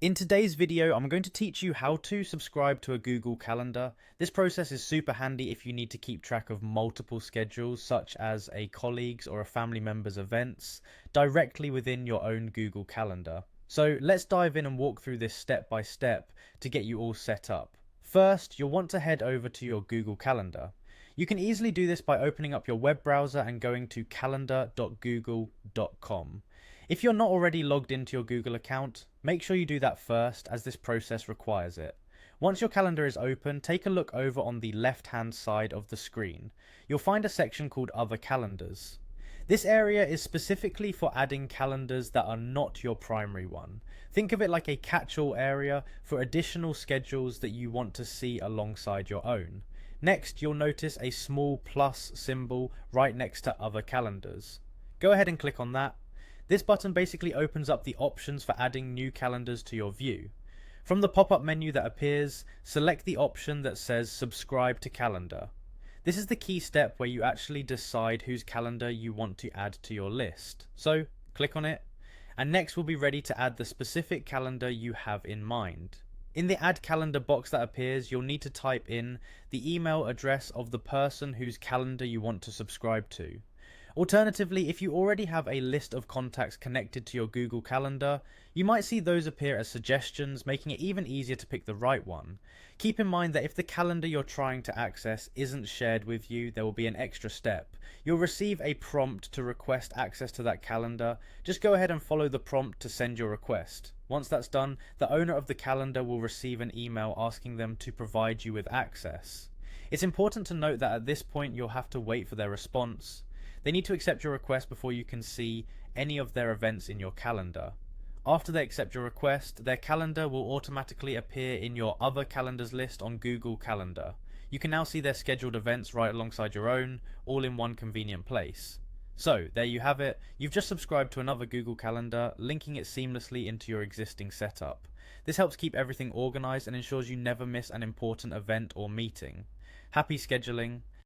In today's video, I'm going to teach you how to subscribe to a Google Calendar. This process is super handy if you need to keep track of multiple schedules, such as a colleague's or a family member's events, directly within your own Google Calendar. So let's dive in and walk through this step by step to get you all set up. First, you'll want to head over to your Google Calendar. You can easily do this by opening up your web browser and going to calendar.google.com. If you're not already logged into your Google account, make sure you do that first, as this process requires it. Once your calendar is open, take a look over on the left-hand side of the screen. You'll find a section called Other Calendars. This area is specifically for adding calendars that are not your primary one. Think of it like a catch-all area for additional schedules that you want to see alongside your own. Next, you'll notice a small plus symbol right next to Other Calendars. Go ahead and click on that. This button basically opens up the options for adding new calendars to your view. From the pop-up menu that appears, select the option that says Subscribe to Calendar. This is the key step where you actually decide whose calendar you want to add to your list. So, click on it, and next we'll be ready to add the specific calendar you have in mind. In the Add Calendar box that appears, you'll need to type in the email address of the person whose calendar you want to subscribe to. Alternatively, if you already have a list of contacts connected to your Google Calendar, you might see those appear as suggestions, making it even easier to pick the right one. Keep in mind that if the calendar you're trying to access isn't shared with you, there will be an extra step. You'll receive a prompt to request access to that calendar. Just go ahead and follow the prompt to send your request. Once that's done, the owner of the calendar will receive an email asking them to provide you with access. It's important to note that at this point you'll have to wait for their response. They need to accept your request before you can see any of their events in your calendar. After they accept your request, their calendar will automatically appear in your Other Calendars list on Google Calendar. You can now see their scheduled events right alongside your own, all in one convenient place. So, there you have it. You've just subscribed to another Google Calendar, linking it seamlessly into your existing setup. This helps keep everything organized and ensures you never miss an important event or meeting. Happy scheduling.